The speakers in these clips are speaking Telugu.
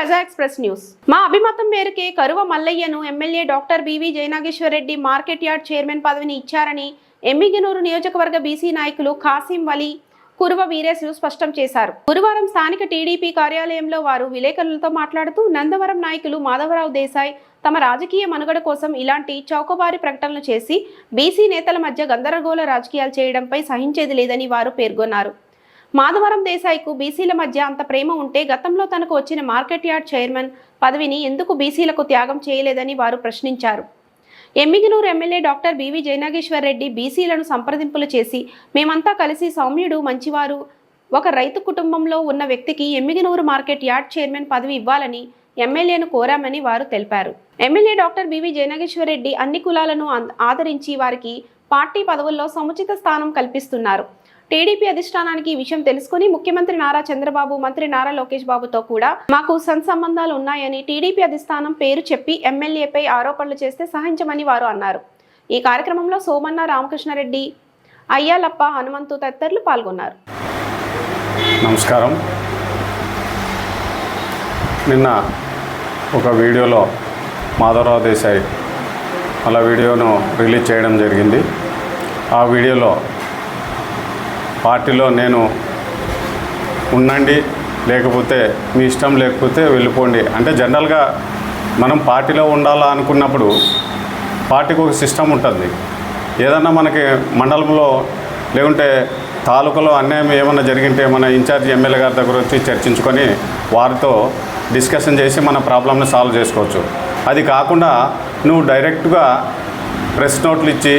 ప్రజా ఎక్స్ప్రెస్ న్యూస్. మా అభిమతం మేరకే కరువ మల్లయ్యను MLA doctor BV Jayanageswar Reddy market yard chairman పదవిని ఇచ్చారని ఎమ్మిగనూరు నియోజకవర్గ బీసీ నాయకులు ఖాసిం వలి, కురువ వీరేశులు స్పష్టం చేశారు. గురువారం స్థానిక టీడీపీ కార్యాలయంలో వారు విలేకరులతో మాట్లాడుతూ నందవరం నాయకులు మాధవరావు దేశాయ్ తమ రాజకీయ మనుగడ కోసం ఇలాంటి చౌకబారి ప్రకటనలు చేసి బీసీ నేతల మధ్య గందరగోళ రాజకీయాలు చేయడంపై సహించేది లేదని వారు పేర్కొన్నారు. మాధవరం దేశాయ్కు బీసీల మధ్య అంత ప్రేమ ఉంటే గతంలో తనకు వచ్చిన మార్కెట్ యార్డ్ చైర్మన్ పదవిని ఎందుకు బీసీలకు త్యాగం చేయలేదని వారు ప్రశ్నించారు. Emmiganur MLA doctor BV Jayanageswar Reddy బీసీలను సంప్రదింపులు చేసి మేమంతా కలిసి సౌమ్యుడు, మంచివారు, ఒక రైతు కుటుంబంలో ఉన్న వ్యక్తికి ఎమ్మిగనూరు మార్కెట్ యార్డ్ చైర్మన్ పదవి ఇవ్వాలని ఎమ్మెల్యేను కోరామని వారు తెలిపారు. MLA doctor BV Jayanageswar Reddy అన్ని కులాలను ఆదరించి వారికి పార్టీ పదవుల్లో సముచిత స్థానం కల్పిస్తున్నారు. టీడీపీ అధిష్టానానికి ఈ విషయం తెలుసుకుని ముఖ్యమంత్రి నారా చంద్రబాబు, మంత్రి నారా లోకేష్ బాబుతో కూడా మాకు సంబంధాలు ఉన్నాయని టీడీపీ అధిష్టానం పేరు చెప్పి ఎమ్మెల్యేపై ఆరోపణలు చేస్తే సహించమని వారు అన్నారు. ఈ కార్యక్రమంలో సోమన్న, రామకృష్ణారెడ్డి, అయ్యాలప్ప, హనుమంతు తదితరులు పాల్గొన్నారు. నమస్కారం. నిన్న ఒక వీడియోలో మాధవరావు దేశాయ్ అలా వీడియోను రిలీజ్ చేయడం జరిగింది. ఆ వీడియోలో పార్టీలో నేను ఉండండి, లేకపోతే మీ ఇష్టం, లేకపోతే వెళ్ళిపోండి అంటే జనరల్గా మనం పార్టీలో ఉండాలా అనుకున్నప్పుడు పార్టీకి ఒక సిస్టమ్ ఉంటుంది. ఏదన్నా మనకి మండలంలో లేకుంటే తాలూకాలో అన్యాయం ఏమన్నా జరిగింటే మన ఇన్ఛార్జ్ ఎమ్మెల్యే గారి దగ్గర వచ్చి చర్చించుకొని వారితో డిస్కషన్ చేసి మన ప్రాబ్లమ్ని సాల్వ్ చేసుకోవచ్చు. అది కాకుండా నువ్వు డైరెక్ట్గా ప్రెస్ నోట్లు ఇచ్చి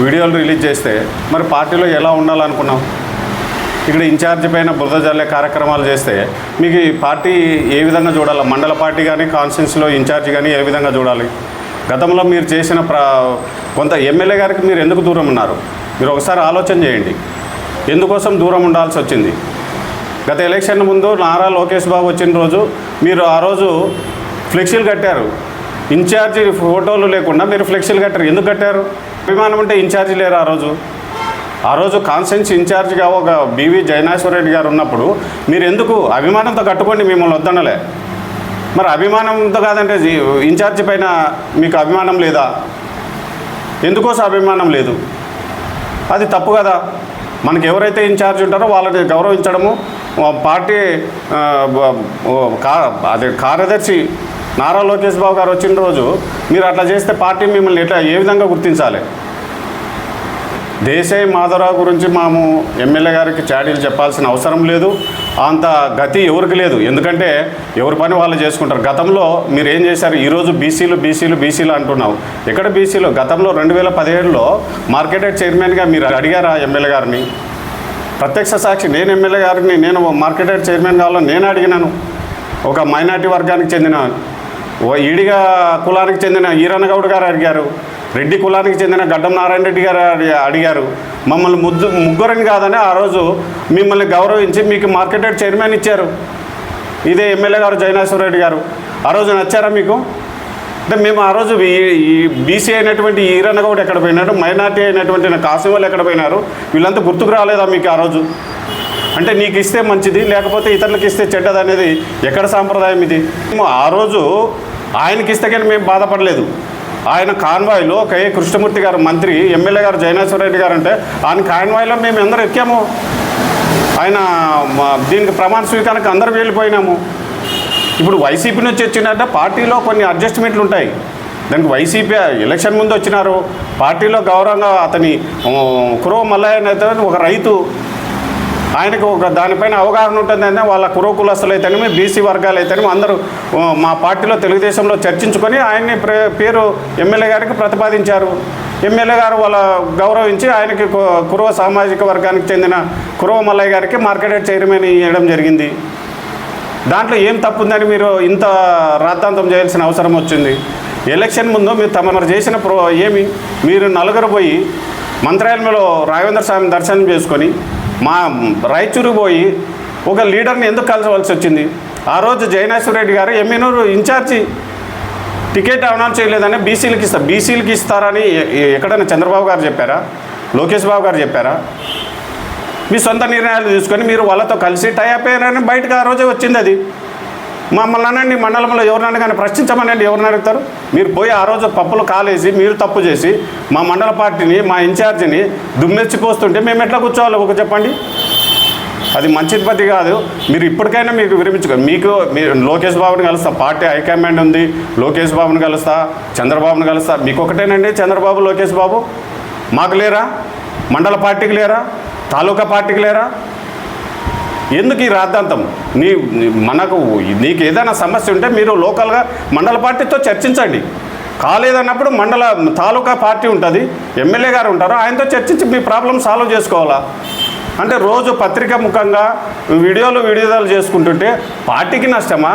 వీడియోలు రిలీజ్ చేస్తే మరి పార్టీలో ఎలా ఉండాలనుకున్నావు? ఇక్కడ ఇన్ఛార్జ్ పైన బురద జల్లే కార్యక్రమాలు చేస్తే మీకు ఈ పార్టీ ఏ విధంగా చూడాలి? మండల పార్టీ కానీ కాన్స్టిట్యున్సీలో ఇన్ఛార్జ్ కానీ ఏ విధంగా చూడాలి? గతంలో మీరు చేసిన కొంత ఎమ్మెల్యే గారికి మీరు ఎందుకు దూరం ఉన్నారు? మీరు ఒకసారి ఆలోచన చేయండి. ఎందుకోసం దూరం ఉండాల్సి వచ్చింది? గత ఎలక్షన్ ముందు నారా లోకేష్ బాబు వచ్చిన రోజు మీరు ఆ రోజు ఫ్లెక్సీలు కట్టారు. ఇన్ఛార్జి ఫోటోలు లేకుండా మీరు ఫ్లెక్సీలు కట్టారు. ఎందుకు కట్టారు? అభిమానం అంటే ఇన్ఛార్జి లేరు. ఆ రోజు కాన్స్టిట్యున్సీ ఇన్ఛార్జిగా ఒక బివి జయనాగేశ్వర్ రెడ్డి గారు ఉన్నప్పుడు మీరు ఎందుకు అభిమానంతో కట్టుకోండి, మిమ్మల్ని వద్దనలే. మరి అభిమానంతో కాదంటే ఇన్ఛార్జి పైన మీకు అభిమానం లేదా? ఎందుకోసం అభిమానం లేదు? అది తప్పు కదా. మనకి ఎవరైతే ఇన్ఛార్జ్ ఉంటారో వాళ్ళని గౌరవించడము, పార్టీ అదే కార్యదర్శి నారా లోకేష్ బాబు గారు వచ్చిన రోజు మీరు అట్లా చేస్తే పార్టీ మిమ్మల్ని ఏ విధంగా గుర్తించాలి? దేశాయ్ మాధవరావు గురించి మేము ఎమ్మెల్యే గారికి చాడీలు చెప్పాల్సిన అవసరం లేదు. అంత గతి ఎవరికి లేదు. ఎందుకంటే ఎవరి పని వాళ్ళు చేసుకుంటారు. గతంలో మీరు ఏం చేశారు? ఈరోజు బీసీలు అంటున్నావు. ఎక్కడ బీసీలు? గతంలో 2017లో మార్కెట్ యార్డ్ చైర్మన్గా మీరు అడిగారా ఎమ్మెల్యే గారిని? ప్రత్యక్ష సాక్షి. నేను ఎమ్మెల్యే గారిని నేను మార్కెట్ యార్డ్ చైర్మన్ కావాలని నేను అడిగినాను. ఒక మైనార్టీ వర్గానికి చెందిన ఈడిగా కులానికి చెందిన ఈరన్నగౌడ్ గారు అడిగారు. రెడ్డి కులానికి చెందిన గడ్డం నారాయణ రెడ్డి గారు అడిగారు. మమ్మల్ని ముగ్గురని కాదని ఆ రోజు మిమ్మల్ని గౌరవించి మీకు మార్కెట్ యార్డ్ చైర్మన్ ఇచ్చారు. ఇదే ఎమ్మెల్యే గారు జయనాగేశ్వర రెడ్డి గారు. ఆ రోజు నచ్చారా మీకు? అంటే మేము ఆ రోజు ఈ బీసీ అయినటువంటి ఈరన్నగౌడ్ ఎక్కడ పోయినారు, మైనార్టీ అయినటువంటి ఖాసిం వలి ఎక్కడ పోయినారు? వీళ్ళంతా గుర్తుకు రాలేదా మీకు ఆ రోజు? అంటే నీకు ఇస్తే మంచిది, లేకపోతే ఇతరులకు ఇస్తే చెడ్డది అనేది ఎక్కడ సాంప్రదాయం ఇది? ఆ రోజు ఆయనకి ఇస్తే కానీ మేము బాధపడలేదు. ఆయన కాన్వాయ్లో కే కృష్ణమూర్తి గారు మంత్రి, ఎమ్మెల్యే గారు జయనాగేశ్వర రెడ్డి గారు అంటే ఆయన కాన్వాయ్లో మేము అందరూ ఎక్కాము. ఆయన దీనికి ప్రమాణ స్వీకారానికి అందరూ వెళ్ళిపోయినాము. ఇప్పుడు వైసీపీ నుంచి వచ్చినట్టే పార్టీలో కొన్ని అడ్జస్ట్మెంట్లు ఉంటాయి. దానికి వైసీపీ ఎలక్షన్ ముందు వచ్చినారు. పార్టీలో గౌరవంగా అతని కురవ మల్లయ్య అయితే ఒక రైతు, ఆయనకు ఒక దానిపైన అవగాహన ఉంటుందని వాళ్ళ కురవ కులస్తులు అయితేనేమి, బీసీ వర్గాలు అయితేనేమి అందరూ మా పార్టీలో తెలుగుదేశంలో చర్చించుకొని ఆయన్ని పేరు ఎమ్మెల్యే గారికి ప్రతిపాదించారు. ఎమ్మెల్యే గారు వాళ్ళ గౌరవించి ఆయనకి కురవ సామాజిక వర్గానికి చెందిన కురవ మల్లయ్య గారికి మార్కెట్ యార్డ్ చైర్మన్ ఇవ్వడం జరిగింది. దాంట్లో ఏం తప్పు ఉందని మీరు ఇంత రాద్ధాంతం చేయాల్సిన అవసరం వచ్చింది? ఎలక్షన్ ముందు మీరు తమరు చేసిన ఏమి? మీరు నలుగురు పోయి మంత్రాలయంలో రాఘవేంద్ర స్వామి దర్శనం చేసుకొని మా రాయచూరు పోయి ఒక లీడర్ని ఎందుకు కలవలసి వచ్చింది? ఆ రోజు జయనాగేశ్వర రెడ్డి గారు ఎమ్మెనూరు ఇన్ఛార్జి టికెట్ అనౌన్స్ చేయలేదని బీసీలకి ఇస్తారని ఎక్కడైనా చంద్రబాబు గారు చెప్పారా? లోకేష్ బాబు గారు చెప్పారా? మీ సొంత నిర్ణయాలు తీసుకొని మీరు వాళ్ళతో కలిసి టైఅప్ అయ్యారని బయటకు ఆ రోజే వచ్చింది. అది మమ్మల్ని అనండి, మండలంలో ఎవరినైనా కానీ ప్రశ్నించమనండి, ఎవరిని అడుగుతారు? మీరు పోయి ఆ రోజు పప్పులు కాలేసి మీరు తప్పు చేసి మా మండల పార్టీని, మా ఇన్ఛార్జిని దుమ్మెచ్చిపోస్తుంటే మేము ఎట్లా కూర్చోవాలి ఒక చెప్పండి? అది మంచి పద్ధతి కాదు. మీరు ఇప్పటికైనా మీకు విరమించుకో. మీరు లోకేష్ బాబుని కలుస్తా, పార్టీ హైకమాండ్ ఉంది, లోకేష్ బాబుని కలుస్తా, చంద్రబాబుని కలుస్తా. మీకు ఒకటేనండి చంద్రబాబు, లోకేష్ బాబు? మాకు లేరా? మండల పార్టీకి లేరా? తాలూకా పార్టీకి లేరా? ఎందుకు ఈ రాద్ధాంతం? నీకు ఏదైనా సమస్య ఉంటే మీరు లోకల్గా మండల పార్టీతో చర్చించండి. కాలేదన్నప్పుడు తాలూకా పార్టీ ఉంటుంది, ఎమ్మెల్యే గారు ఉంటారు, ఆయనతో చర్చించి మీ ప్రాబ్లం సాల్వ్ చేసుకోవాలా? అంటే రోజు పత్రిక ముఖంగా వీడియోలు చేసుకుంటుంటే పార్టీకి నష్టమా?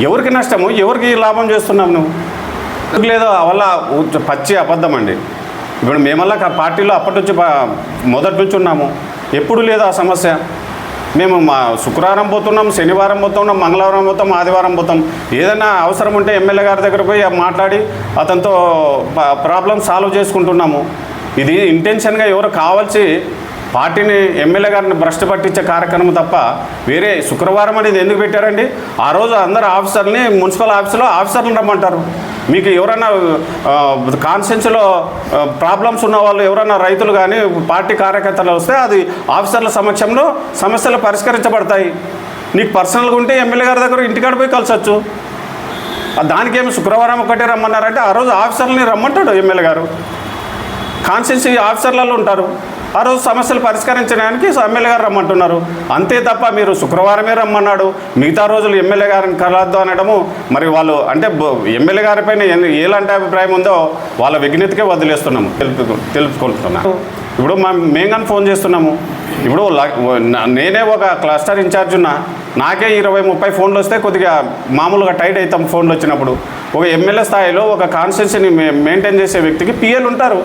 ఎవరికి నష్టము? ఎవరికి లాభం చేస్తున్నావు నువ్వు? లేదో వల్ల పచ్చి అబద్ధం అండి. ఇప్పుడు మేమల్లా పార్టీలో అప్పటి నుంచి మొదటి నుంచి ఉన్నాము, ఎప్పుడు లేదు ఆ సమస్య. మేము శుక్రవారం పోతున్నాం, శనివారం పోతున్నాం, మంగళవారం పోతాం, ఆదివారం పోతాం. ఏదైనా అవసరం ఉంటే ఎమ్మెల్యే గారి దగ్గర పోయి మాట్లాడి అతనితో ప్రాబ్లం సాల్వ్ చేసుకుంటున్నాము. ఇది ఇంటెన్షన్గా ఎవరు కావాల్సి పార్టీని, ఎమ్మెల్యే గారిని భ్రష్టు పట్టించే కార్యక్రమం తప్ప వేరే. శుక్రవారం అనేది ఎందుకు పెట్టారండి? ఆ రోజు అందరు ఆఫీసర్ని, మున్సిపల్ ఆఫీసులో ఆఫీసర్లను రమ్మంటారు. మీకు ఎవరైనా కాన్స్టిట్యున్సీలో ప్రాబ్లమ్స్ ఉన్న వాళ్ళు, ఎవరైనా రైతులు కానీ పార్టీ కార్యకర్తలు వస్తే అది ఆఫీసర్ల సమక్షంలో సమస్యలు పరిష్కరించబడతాయి. నీకు పర్సనల్గా ఉంటే ఎమ్మెల్యే గారి దగ్గర ఇంటికాడ పోయి కలిసొచ్చు. దానికేమి శుక్రవారం ఒకటే రమ్మన్నారంటే ఆ రోజు ఆఫీసర్లని రమ్మంటాడు ఎమ్మెల్యే గారు. కాన్స్టిట్యున్సీ ఆఫీసర్లలో ఉంటారు. ఆ రోజు సమస్యలు పరిష్కరించడానికి ఎమ్మెల్యే గారు రమ్మంటున్నారు. అంతే తప్ప మీరు శుక్రవారమే రమ్మన్నాడు, మిగతా రోజులు ఎమ్మెల్యే గారిని కలవద్దు అనడము, మరి వాళ్ళు అంటే ఎమ్మెల్యే గారి పైన ఎలాంటి అభిప్రాయం ఉందో వాళ్ళ విజ్ఞతకే వదిలేస్తున్నాము, తెలుపుకుంటున్నాము. ఇప్పుడు మేము కానీ ఫోన్ చేస్తున్నాము. ఇప్పుడు నేనే ఒక క్లస్టర్ ఇన్ఛార్జ్ ఉన్నా, నాకే 20-30 ఫోన్లు వస్తే కొద్దిగా మామూలుగా టైట్ అవుతాం ఫోన్లు వచ్చినప్పుడు. ఒక ఎమ్మెల్యే స్థాయిలో ఒక కాన్స్టిట్యున్సీని మెయింటైన్ చేసే వ్యక్తికి పిఎలు ఉంటారు,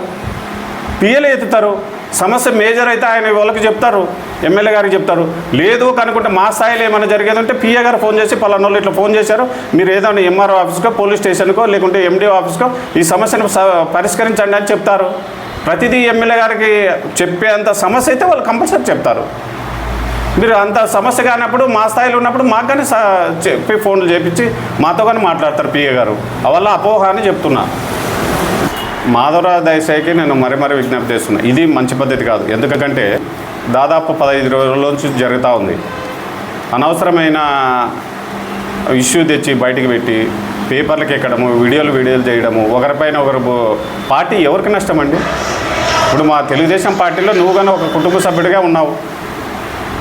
పిఎలు ఎత్తుతారు. సమస్య మేజర్ అయితే ఆయన వాళ్ళకి చెప్తారు, ఎమ్మెల్యే గారికి చెప్తారు. లేదు కనుకుంటే మా స్థాయిలో ఏమైనా జరిగేది ఉంటే పిఏ గారు ఫోన్ చేసి పలానా వాళ్ళు ఇట్లా ఫోన్ చేశారు, మీరు ఏదైనా ఎంఆర్ఓ ఆఫీస్కో, పోలీస్ స్టేషన్కో, లేకుంటే ఎండిఓ ఆఫీస్కో ఈ సమస్యను పరిష్కరించండి అని చెప్తారు. ప్రతిదీ ఎమ్మెల్యే గారికి చెప్పేంత సమస్య అయితే వాళ్ళు కంపల్సరీ చెప్తారు. మీరు అంత సమస్య కానప్పుడు మా స్థాయిలో ఉన్నప్పుడు మాకు కానీ చెప్పి ఫోన్లు చేపించి మాతో కానీ మాట్లాడతారు పిఏ గారు. అవల్ల అపోహ అని చెప్తున్నా. మాధవరావు దయచేసి నేను మరీ విజ్ఞప్తి చేస్తున్నా, ఇది మంచి పద్ధతి కాదు. ఎందుకంటే దాదాపు 15 రోజుల నుంచి జరుగుతూ ఉంది. అనవసరమైన ఇష్యూ తెచ్చి బయటికి పెట్టి పేపర్లకు ఎక్కడము, వీడియోలు చేయడము, ఒకరిపైన ఒకరు పార్టీ ఎవరికి నష్టం అండి? ఇప్పుడు మా తెలుగుదేశం పార్టీలో నువ్వు కానీ ఒక కుటుంబ సభ్యుడిగా ఉన్నావు.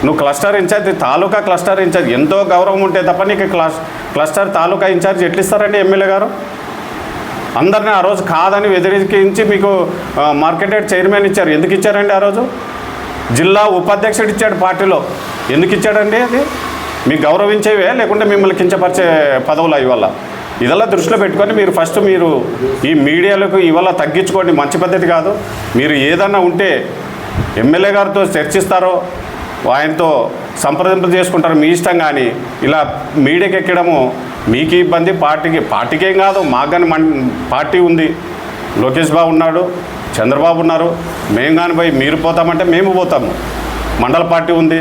నువ్వు క్లస్టర్ ఇన్ఛార్జ్, తాలూకా క్లస్టర్ ఇన్ఛార్జ్, ఎంతో గౌరవం ఉంటే తప్ప నీకు క్లస్టర్ తాలూకా ఇన్ఛార్జ్ ఎట్లు ఇస్తారండి ఎమ్మెల్యే గారు? అందరినీ ఆ రోజు కాదని వ్యతిరేకించి మీకు మార్కెట్ యార్డ్ చైర్మన్ ఇచ్చారు. ఎందుకు ఇచ్చారండి ఆ రోజు? జిల్లా ఉపాధ్యక్షుడు ఇచ్చాడు పార్టీలో. ఎందుకు ఇచ్చాడండి? అది మీకు గౌరవించేవే, లేకుంటే మిమ్మల్ని కించపరిచే పదవులు ఇవాళ? ఇదల్లా దృష్టిలో పెట్టుకొని మీరు ఫస్ట్ మీరు ఈ మీడియాలకు ఇవాళ తగ్గించుకోండి. మంచి పద్ధతి కాదు. మీరు ఏదన్నా ఉంటే ఎమ్మెల్యే గారితో చర్చిస్తారో, ఆయనతో సంప్రదింపులు చేసుకుంటారు, మీ ఇష్టం. కానీ ఇలా మీడియాకి ఎక్కడము మీకు ఇబ్బంది, పార్టీకేం కాదు, మాకు కానీ పార్టీ ఉంది. లోకేష్ బాబు ఉన్నాడు, చంద్రబాబు ఉన్నారు. మేము కానీ పోయి మీరు పోతామంటే మేము పోతాము. మండల పార్టీ ఉంది,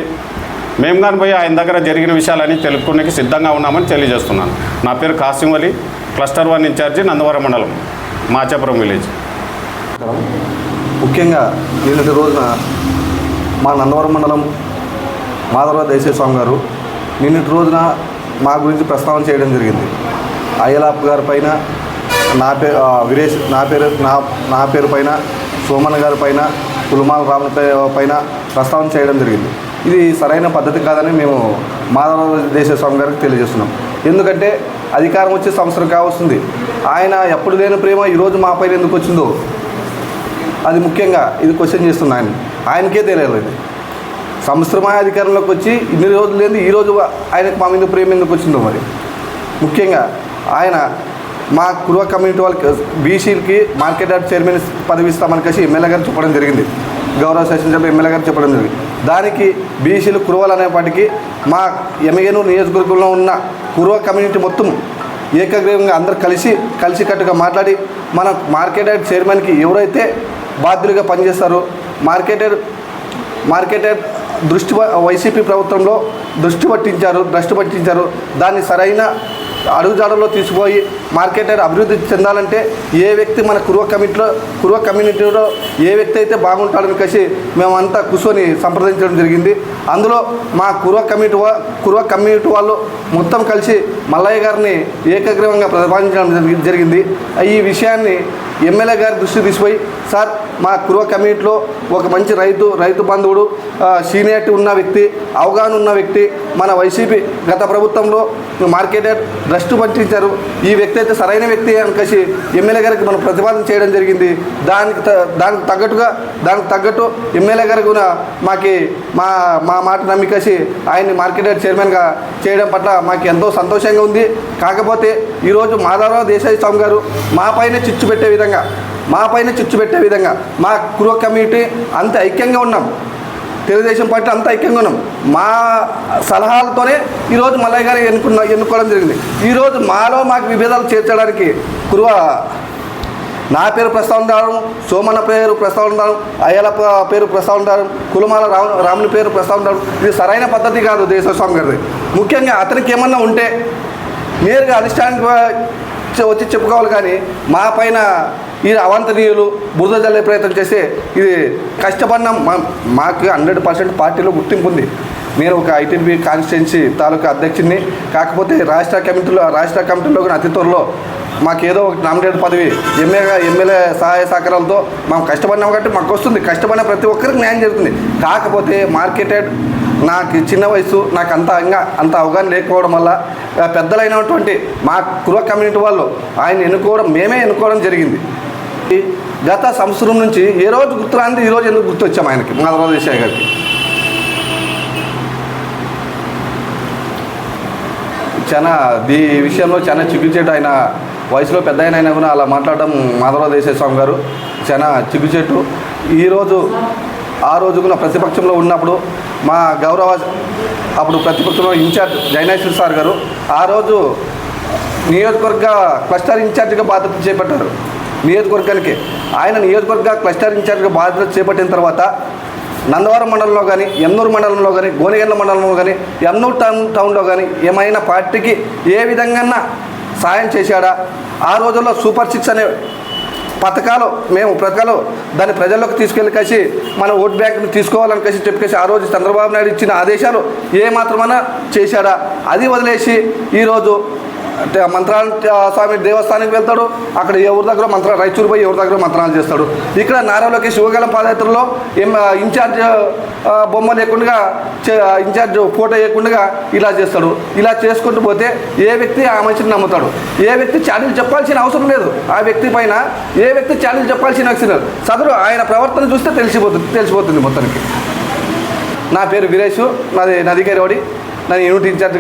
మేము కానీ పోయి ఆయన దగ్గర జరిగిన విషయాలని తెలుపుకునేకి సిద్ధంగా ఉన్నామని తెలియజేస్తున్నాను. నా పేరు కాసిం అలీ, క్లస్టర్ 1 ఇన్ఛార్జి, నందవరం మండలం, మాచాపురం విలేజ్. ముఖ్యంగా నిన్నటి రోజున మా నందవరం మండలం మాధవరావు దయచేసి స్వామి గారు నిన్నటి రోజున మా గురించి ప్రస్తావన చేయడం జరిగింది. అయ్యలాప్ గారి పైన, నా పేరు పైన, సోమన్న గారి పైన, పులుమాల రాముల పైన ప్రస్తావన చేయడం జరిగింది. ఇది సరైన పద్ధతి కాదని మేము మాధవరావు దయచేసి స్వామి గారికి తెలియజేస్తున్నాం. ఎందుకంటే అధికారం వచ్చే సంవత్సరం కావస్తుంది. ఆయన ఎప్పుడు లేని ప్రేమ ఈరోజు మా పైన ఎందుకు వచ్చిందో అది ముఖ్యంగా ఇది క్వశ్చన్ చేస్తున్నాను. ఆయనకే తెలియలేదు. సంవత్సరമായ అధికారంలోకి వచ్చి ఇన్ని రోజులు లేదు, ఈరోజు ఆయనకు మా మీద ప్రేమ ఎందుకు వచ్చిందో మరి. ముఖ్యంగా ఆయన మా కురువ కమ్యూనిటీ వాళ్ళకి, బీసీలకి మార్కెట్ యార్డ్ చైర్మన్ పదవి ఇస్తామని కలిసి ఎమ్మెల్యే గారు చెప్పడం జరిగింది. గౌరవ శాసనసభ్యులు ఎమ్మెల్యే గారు చెప్పడం జరిగింది. దానికి బీసీలు కురువలు అనేపాటికి మా ఎమ్మెగనూరు నియోజకవర్గంలో ఉన్న కురువ కమ్యూనిటీ మొత్తం ఏకగ్రీవంగా అందరూ కలిసికట్టుగా మాట్లాడి మన మార్కెట్ యార్డ్ చైర్మన్కి ఎవరైతే బాధ్యులుగా పనిచేస్తారో, మార్కెట్ యార్డ్ దృష్టి వైసీపీ ప్రభుత్వంలో దృష్టి పట్టించారు. దాన్ని సరైన అడుగుజాడల్లో తీసుకుపోయి మార్కెట్ అభివృద్ధి చెందాలంటే ఏ వ్యక్తి మన కురువ కమ్యూనిటీలో ఏ వ్యక్తి అయితే బాగుంటాడని కలిసి మేమంతా కూర్చొని సంప్రదించడం జరిగింది. అందులో మా కురువ కమ్యూనిటీ వాళ్ళు మొత్తం కలిసి మల్లయ్య గారిని ఏకగ్రీవంగా ప్రతిపాదించడం జరిగింది. ఈ విషయాన్ని ఎమ్మెల్యే గారి దృష్టి తీసుకుపోయి, సార్ మా కురువ కమ్యూనిటీలో ఒక మంచి రైతు బంధువుడు, సీనియారిటీ ఉన్న వ్యక్తి, అవగాహన ఉన్న వ్యక్తి, మన వైసీపీ గత ప్రభుత్వంలో మార్కెట్ దృష్టి పట్టించారు. ఈ వ్యక్తి అయితే సరైన వ్యక్తి అని కలిసి ఎమ్మెల్యే గారికి మనం ప్రతిపాదన చేయడం జరిగింది. దానికి తగ్గట్టు ఎమ్మెల్యే గారు కూడా మా మాట నమ్మికేసి ఆయన్ని మార్కెట్ చైర్మన్గా చేయడం పట్ల మాకు ఎంతో సంతోషంగా ఉంది. కాకపోతే ఈరోజు మాధవరావు దేశాయి స్వామి గారు మా పైన చిచ్చు పెట్టే విధంగా మా కురువ కమ్యూనిటీ అంత ఐక్యంగా ఉన్నాం, తెలుగుదేశం పార్టీ అంతా ఐక్యంగా ఉన్నాం. మా సలహాలతోనే ఈరోజు మల్లయ్య గారు ఎన్నుకోవడం జరిగింది. ఈరోజు మాకు విభేదాలు చేర్చడానికి నా పేరు ప్రస్తావన రావడం, సోమన్న పేరు ప్రస్తావన రావడం, అయ్యల పేరు ప్రస్తావన రావడం, కులమాల రాముని పేరు ప్రస్తావన రావడం ఇది సరైన పద్ధతి కాదు దేశస్వామి గారిది. ముఖ్యంగా అతనికి ఏమన్నా ఉంటే నేరుగా అధిష్టానానికి వచ్చి చెప్పుకోవాలి. కానీ మా పైన ఈ అవాంతనీయులు బురద జల్లే ప్రయత్నం చేస్తే ఇది కష్టపడిన మాకు 100% పార్టీలో గుర్తింపు ఉంది. నేను ఒక ఐటీబీ కాన్స్టిట్యున్సీ తాలూకా అధ్యక్షుడిని. కాకపోతే రాష్ట్ర కమిటీలో కూడా అతి త్వరలో మాకేదో ఒక నామినేటెడ్ పదవి ఎమ్మెల్యే సహాయ సహకారాలతో మనం కష్టపడినాం కాబట్టి మాకు వస్తుంది. కష్టపడిన ప్రతి ఒక్కరికి న్యాయం జరుగుతుంది. కాకపోతే మార్కెటెడ్ నాకు చిన్న వయసు, నాకు అంత అవగాహన లేకపోవడం వల్ల పెద్దలైనటువంటి మా కురువ కమ్యూనిటీ వాళ్ళు మేమే ఎన్నుకోవడం జరిగింది. గత సంవత్సరం నుంచి ఏ రోజు గుర్తురాంది ఈ రోజు ఎందుకు గుర్తొచ్చాము ఆయనకి, మాధవరావు దేశాయ్ గారికి. ఈ విషయంలో చాలా చిగ్గుచేటు, ఆయన వయసులో పెద్ద అయినా కూడా అలా మాట్లాడడం మాధవరావు దేశాయ్ స్వామి గారు చాలా చిగ్గుచేటు. ఈరోజు ఆ రోజు కూడా ప్రతిపక్షంలో ఉన్నప్పుడు మా గౌరవ అప్పుడు ప్రతిపక్షంలో ఇన్ఛార్జ్ జైనేశ్వర్ సార్ గారు ఆ రోజు నియోజకవర్గ క్లస్టర్ ఇన్ఛార్జిగా బాధ్యత చేపట్టారు. నియోజకవర్గానికి ఆయన నియోజకవర్గ క్లస్టర్ ఇన్ఛార్జిగా బాధ్యత చేపట్టిన తర్వాత నందవరం మండలంలో కానీ, ఎన్నూరు మండలంలో కానీ, గోనెగండ్ల మండలంలో కానీ, ఎన్నూరు టౌన్లో కానీ ఏమైనా పార్టీకి ఏ విధంగా సాయం చేశాడా? ఆ రోజుల్లో సూపర్ 6 అనే పథకాలు దాన్ని ప్రజల్లోకి తీసుకెళ్ళి కలిసి మన ఓట్ బ్యాంక్ని తీసుకోవాలని చెప్పేసి ఆ రోజు చంద్రబాబు నాయుడు ఇచ్చిన ఆదేశాలు ఏ మాత్రమైనా చేశాడా? అది వదిలేసి ఈరోజు మంత్రాల స్వామి దేవస్థానానికి వెళ్తాడు. అక్కడ ఎవరి దగ్గర రైచూరు పోయి ఎవరి దగ్గర మంత్రాలు చేస్తాడు. ఇక్కడ నారా లోకేష్ శివగలం పాదయాత్రలో ఇన్ఛార్జ్ బొమ్మ లేకుండా, ఇన్ఛార్జ్ ఫోటో వేయకుండా ఇలా చేస్తాడు. ఇలా చేసుకుంటూ పోతే ఏ వ్యక్తి ఆ మనిషిని నమ్ముతాడు? ఏ వ్యక్తి ఛానల్ చెప్పాల్సిన అవసరం లేదు. ఆ వ్యక్తి పైన ఏ వ్యక్తి ఛానల్ చెప్పాల్సిన అవసరం లేదు. సదరు ఆయన ప్రవర్తన చూస్తే తెలిసిపోతుంది మొత్తానికి. నా పేరు వీరేష్, నాది నదికేరవాడి, నేను యూనిట్ ఇన్ఛార్జ్గా